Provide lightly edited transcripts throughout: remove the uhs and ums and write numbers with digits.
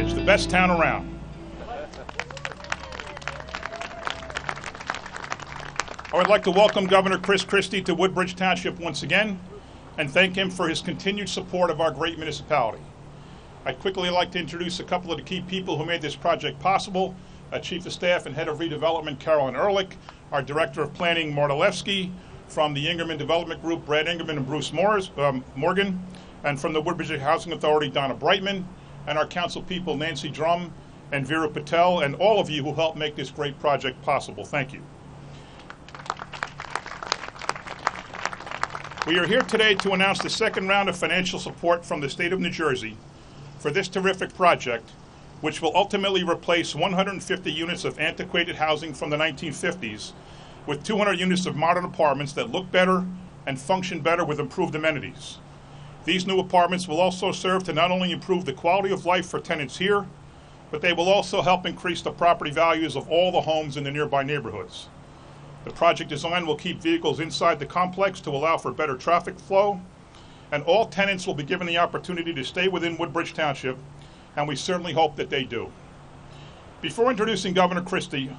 Woodbridge, the best town around. I would like to welcome Governor Chris Christie to Woodbridge Township once again and thank him for his continued support of our great municipality. I'd quickly like to introduce a couple of the key people who made this project possible. Chief of Staff and Head of Redevelopment, Carolyn Ehrlich, our Director of Planning, Marta Levski, from the Ingerman Development Group, Brad Ingerman and Bruce Morgan, and from the Woodbridge Housing Authority, Donna Brightman, and our council people, Nancy Drum and Vera Patel, and all of you who helped make this great project possible. Thank you. We are here today to announce the second round of financial support from the state of New Jersey for this terrific project, which will ultimately replace 150 units of antiquated housing from the 1950s with 200 units of modern apartments that look better and function better with improved amenities. These new apartments will also serve to not only improve the quality of life for tenants here, but they will also help increase the property values of all the homes in the nearby neighborhoods. The project design will keep vehicles inside the complex to allow for better traffic flow, and all tenants will be given the opportunity to stay within Woodbridge Township, and we certainly hope that they do. Before introducing Governor Christie,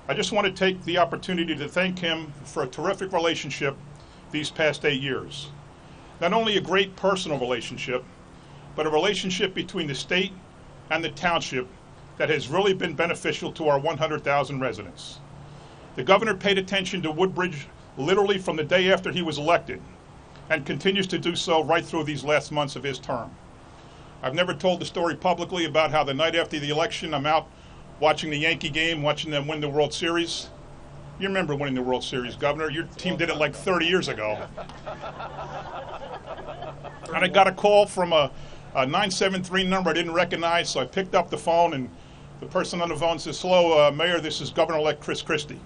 I just want to take the opportunity to thank him for a terrific relationship these past 8 years. Not only a great personal relationship, but a relationship between the state and the township that has really been beneficial to our 100,000 residents. The governor paid attention to Woodbridge literally from the day after he was elected, and continues to do so right through these last months of his term. I've never told the story publicly about how the night after the election I'm out watching the Yankee game, watching them win the World Series. You remember winning the World Series, Governor. Your team did it like 30 years ago. And I got a call from a 973 number I didn't recognize, so I picked up the phone, and the person on the phone says, "Hello, Mayor, this is Governor-elect Chris Christie."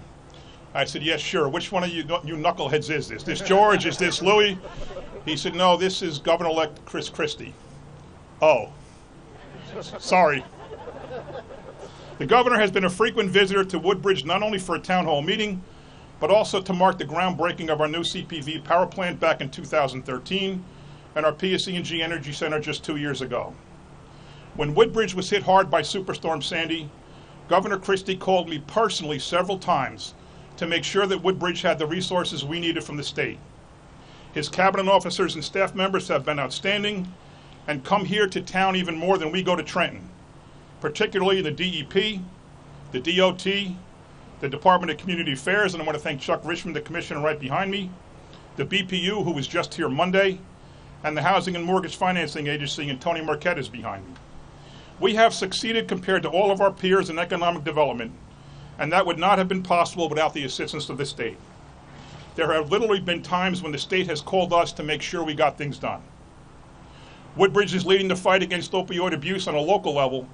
I said, "Yes, sure. Which one of you knuckleheads is this? This George? Is this Louis?" He said, "No, this is Governor-elect Chris Christie." "Oh, sorry." The governor has been a frequent visitor to Woodbridge not only for a town hall meeting, but also to mark the groundbreaking of our new CPV power plant back in 2013 and our PSE&G Energy Center just 2 years ago. When Woodbridge was hit hard by Superstorm Sandy, Governor Christie called me personally several times to make sure that Woodbridge had the resources we needed from the state. His cabinet officers and staff members have been outstanding and come here to town even more than we go to Trenton, particularly the DEP, the DOT, the Department of Community Affairs, and I want to thank Chuck Richmond, the commissioner right behind me, the BPU, who was just here Monday, and the Housing and Mortgage Financing Agency, and Tony Marquette is behind me. We have succeeded compared to all of our peers in economic development, and that would not have been possible without the assistance of the state. There have literally been times when the state has called us to make sure we got things done. Woodbridge is leading the fight against opioid abuse on a local level,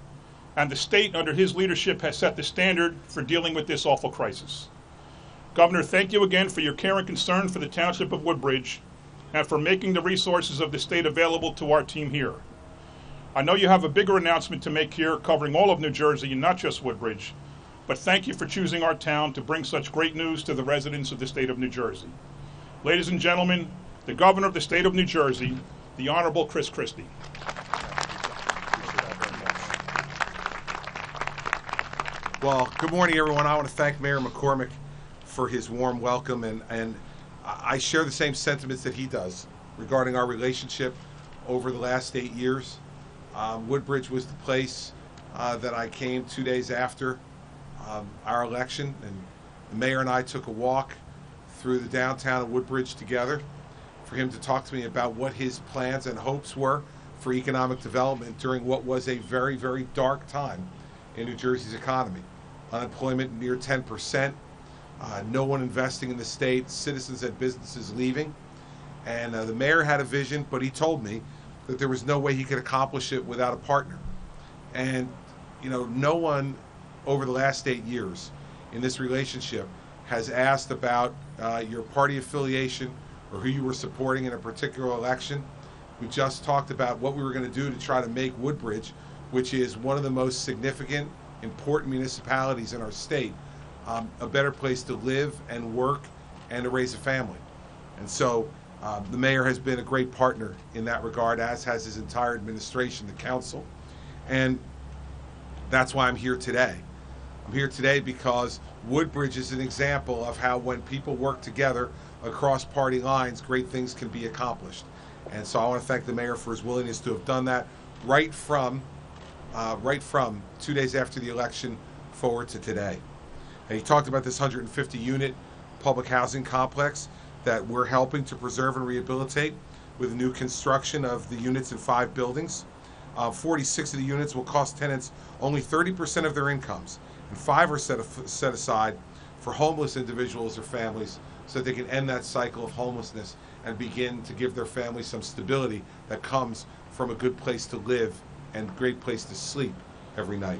and the state, under his leadership, has set the standard for dealing with this awful crisis. Governor, thank you again for your care and concern for the township of Woodbridge and for making the resources of the state available to our team here. I know you have a bigger announcement to make here covering all of New Jersey and not just Woodbridge, but thank you for choosing our town to bring such great news to the residents of the state of New Jersey. Ladies and gentlemen, the governor of the state of New Jersey, the Honorable Chris Christie. Well, good morning, everyone. I want to thank Mayor McCormick for his warm welcome, and I share the same sentiments that he does regarding our relationship over the last 8 years. Woodbridge was the place that I came 2 days after our election, and the mayor and I took a walk through the downtown of Woodbridge together for him to talk to me about what his plans and hopes were for economic development during what was a very, very dark time in New Jersey's economy. Unemployment near 10%, no one investing in the state, citizens and businesses leaving. And the mayor had a vision, but he told me that there was no way he could accomplish it without a partner. And, you know, no one over the last 8 years in this relationship has asked about your party affiliation or who you were supporting in a particular election. We just talked about what we were going to do to try to make Woodbridge, which is one of the most significant, important municipalities in our state, a better place to live and work and to raise a family. And so the mayor has been a great partner in that regard, as has his entire administration, the council. And That's why I'm here today. I'm here today because Woodbridge is an example of how when people work together across party lines, great things can be accomplished. And so I want to thank the mayor for his willingness to have done that right from 2 days after the election forward to today. And he talked about this 150-unit public housing complex that we're helping to preserve and rehabilitate with new construction of the units in 5 buildings. 46 of the units will cost tenants only 30% of their incomes, and 5 are set aside for homeless individuals or families so that they can end that cycle of homelessness and begin to give their families some stability that comes from a good place to live and a great place to sleep every night.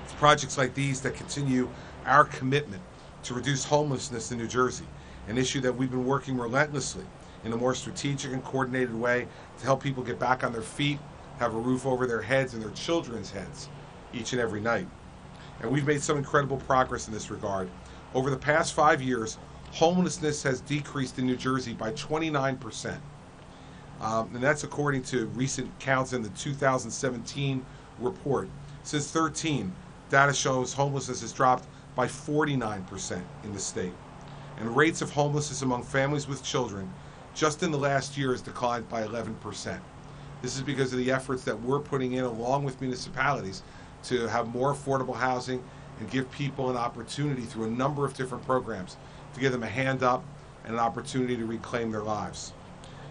It's projects like these that continue our commitment to reduce homelessness in New Jersey, an issue that we've been working relentlessly in a more strategic and coordinated way to help people get back on their feet, have a roof over their heads and their children's heads each and every night. And we've made some incredible progress in this regard. Over the past 5 years, homelessness has decreased in New Jersey by 29%. And that's according to recent counts in the 2017 report. Since 2013, data shows homelessness has dropped by 49% in the state. And rates of homelessness among families with children just in the last year has declined by 11%. This is because of the efforts that we're putting in along with municipalities to have more affordable housing and give people an opportunity through a number of different programs to give them a hand up and an opportunity to reclaim their lives.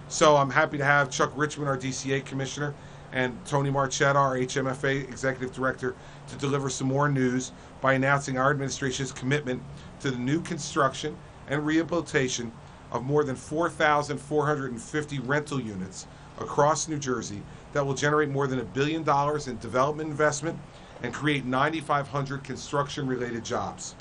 So I'm happy to have Chuck Richmond, our DCA Commissioner, and Tony Marchetta, our HMFA Executive Director, to deliver some more news by announcing our administration's commitment to the new construction and rehabilitation of more than 4,450 rental units across New Jersey that will generate more than $1 billion in development investment and create 9,500 construction-related jobs.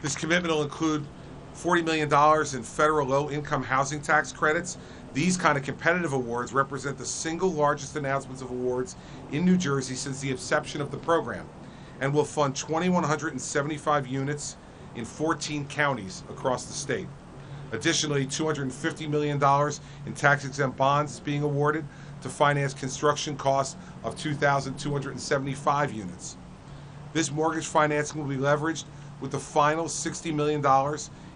This commitment will include $40 million in federal low-income housing tax credits. These kind of competitive awards represent the single largest announcements of awards in New Jersey since the inception of the program, and will fund 2,175 units in 14 counties across the state. Additionally, $250 million in tax-exempt bonds is being awarded to finance construction costs of 2,275 units. This mortgage financing will be leveraged with the final $60 million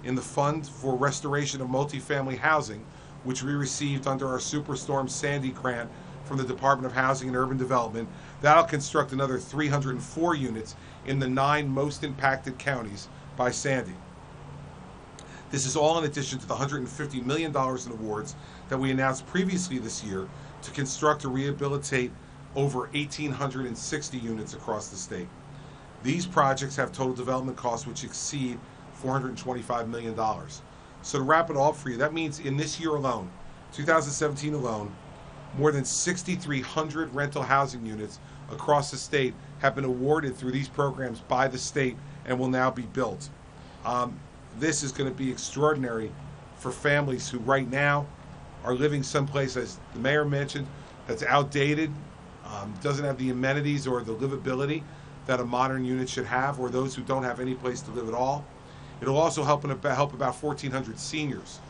in the Fund for Restoration of Multifamily Housing, which we received under our Superstorm Sandy grant from the Department of Housing and Urban Development. That'll construct another 304 units in the 9 most impacted counties by Sandy. This is all in addition to the $150 million in awards that we announced previously this year to construct or rehabilitate over 1,860 units across the state. These projects have total development costs which exceed $425 million. So to wrap it all up for you, that means in this year alone, 2017 alone, more than 6,300 rental housing units across the state have been awarded through these programs by the state and will now be built. This is going to be extraordinary for families who right now are living someplace, as the mayor mentioned, that's outdated, doesn't have the amenities or the livability that a modern unit should have, or those who don't have any place to live at all. It'll also help about 1,400 seniors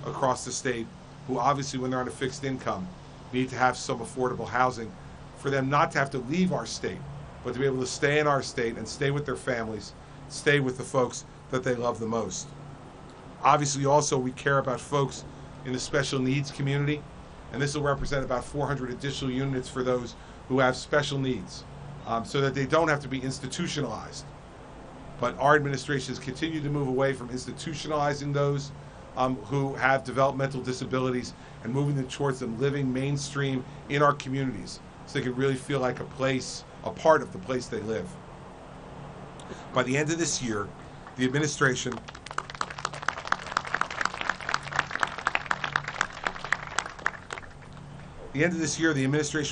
across the state who obviously, when they're on a fixed income, need to have some affordable housing for them not to have to leave our state, but to be able to stay in our state and stay with their families, stay with the folks that they love the most. Obviously, also, we care about folks in the special needs community, and this will represent about 400 additional units for those who have special needs, so that they don't have to be institutionalized. But our administration has continued to move away from institutionalizing those who have developmental disabilities and moving them towards them living mainstream in our communities so they can really feel like a part of the place they live. By the end of this year, the administration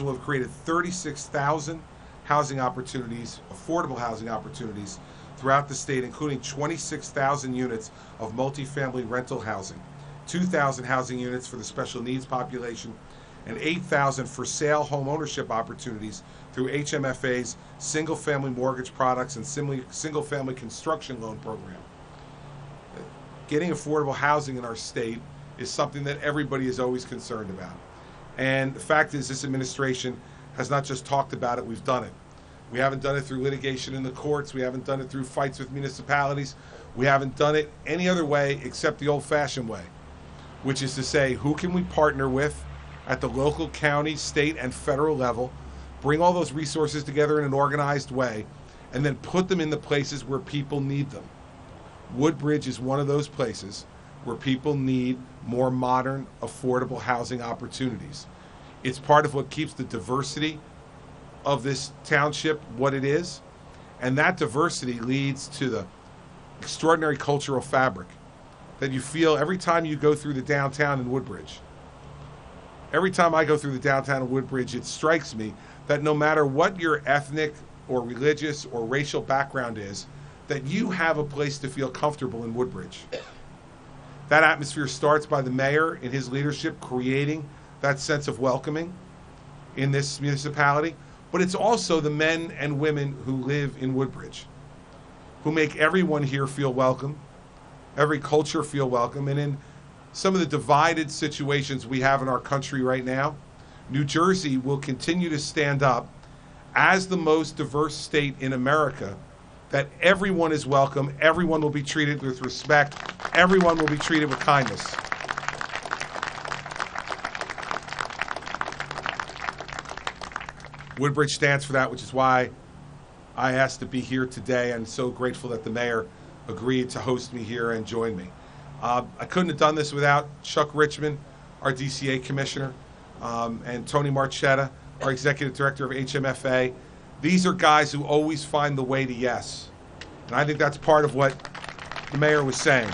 will have created 36,000 housing opportunities, affordable housing opportunities, throughout the state, including 26,000 units of multifamily rental housing, 2,000 housing units for the special needs population, and 8,000 for sale home ownership opportunities through HMFA's single-family mortgage products and single-family construction loan program. Getting affordable housing in our state is something that everybody is always concerned about. And the fact is, this administration has not just talked about it, we've done it. We haven't done it through litigation in the courts. We haven't done it through fights with municipalities. We haven't done it any other way except the old-fashioned way, which is to say, who can we partner with at the local, county, state, and federal level, bring all those resources together in an organized way, and then put them in the places where people need them. Woodbridge is one of those places where people need more modern, affordable housing opportunities. It's part of what keeps the diversity of this township what it is, and that diversity leads to the extraordinary cultural fabric that you feel every time you go through the downtown in Woodbridge. Every time I go through the downtown in Woodbridge, it strikes me that no matter what your ethnic or religious or racial background is, that you have a place to feel comfortable in Woodbridge. That atmosphere starts by the mayor in his leadership creating that sense of welcoming in this municipality, but it's also the men and women who live in Woodbridge, who make everyone here feel welcome, every culture feel welcome. And in some of the divided situations we have in our country right now, New Jersey will continue to stand up as the most diverse state in America, that everyone is welcome, everyone will be treated with respect, everyone will be treated with kindness. Woodbridge stands for that, which is why I asked to be here today, and so grateful that the mayor agreed to host me here and join me. I couldn't have done this without Chuck Richmond, our DCA commissioner, and Tony Marchetta, our executive director of HMFA. These are guys who always find the way to yes. And I think that's part of what the mayor was saying.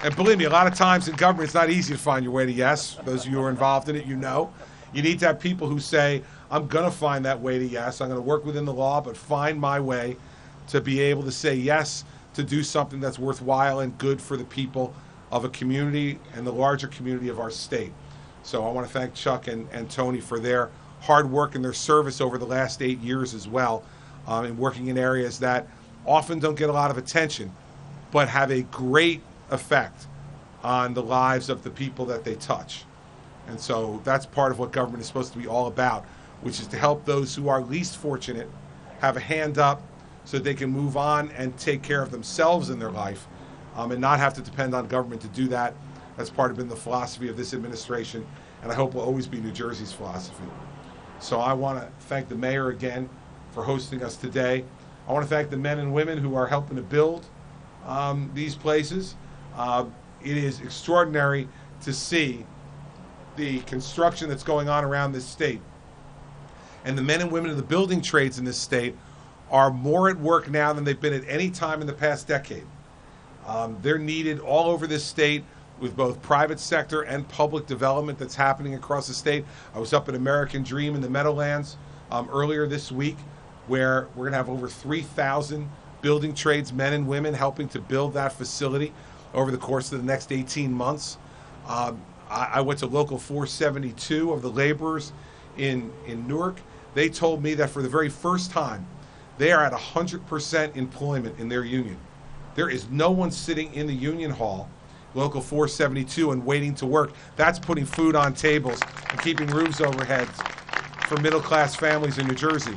And believe me, a lot of times in government, it's not easy to find your way to yes. Those of you who are involved in it, you know. You need to have people who say, I'm going to find that way to yes. I'm going to work within the law, but find my way to be able to say yes, to do something that's worthwhile and good for the people of a community and the larger community of our state. So I want to thank Chuck and Tony for their hard work and their service over the last 8 years as well, in working in areas that often don't get a lot of attention, but have a great effect on the lives of the people that they touch. And so that's part of what government is supposed to be all about, which is to help those who are least fortunate have a hand up so that they can move on and take care of themselves in their life, and not have to depend on government to do that. That's part of been the philosophy of this administration, and I hope will always be New Jersey's philosophy. So I want to thank the mayor again for hosting us today. I want to thank the men and women who are helping to build these places. It is extraordinary to see the construction that's going on around this state. And the men and women of the building trades in this state are more at work now than they've been at any time in the past decade. They're needed all over this state with both private sector and public development that's happening across the state. I was up at American Dream in the Meadowlands earlier this week, where we're going to have over 3,000 building trades men and women helping to build that facility over the course of the next 18 months. I went to Local 472 of the laborers in Newark. They told me that for the very first time, they are at 100% employment in their union. There is no one sitting in the union hall, Local 472, and waiting to work. That's putting food on tables and keeping roofs over heads for middle-class families in New Jersey.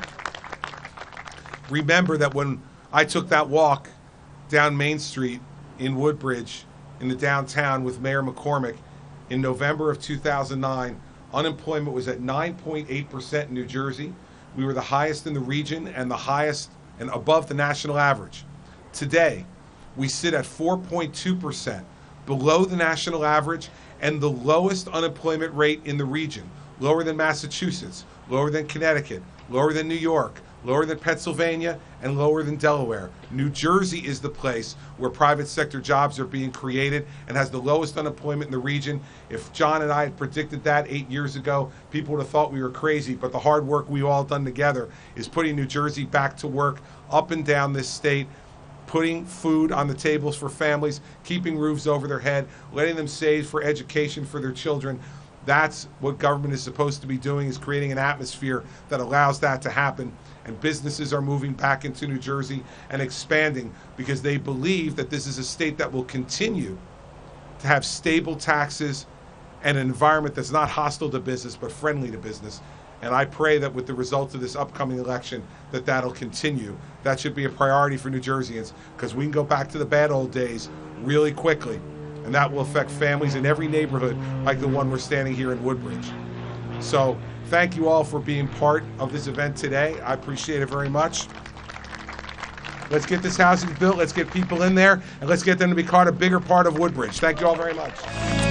Remember that when I took that walk down Main Street in Woodbridge, in the downtown with Mayor McCormick, in November of 2009, unemployment was at 9.8% in New Jersey. We were the highest in the region and the highest and above the national average. Today, we sit at 4.2%, below the national average and the lowest unemployment rate in the region, lower than Massachusetts, lower than Connecticut, lower than New York, lower than Pennsylvania, and lower than Delaware. New Jersey is the place where private sector jobs are being created and has the lowest unemployment in the region. If John and I had predicted that 8 years ago, people would have thought we were crazy, but the hard work we've all done together is putting New Jersey back to work up and down this state, putting food on the tables for families, keeping roofs over their head, letting them save for education for their children. That's what government is supposed to be doing, is creating an atmosphere that allows that to happen. And businesses are moving back into New Jersey and expanding because they believe that this is a state that will continue to have stable taxes and an environment that's not hostile to business but friendly to business. And I pray that with the results of this upcoming election, that that'll continue. That should be a priority for New Jerseyans, because we can go back to the bad old days really quickly, and that will affect families in every neighborhood like the one we're standing here in Woodbridge. So thank you all for being part of this event today. I appreciate it very much. Let's get this housing built, let's get people in there, and let's get them to become a bigger part of Woodbridge. Thank you all very much.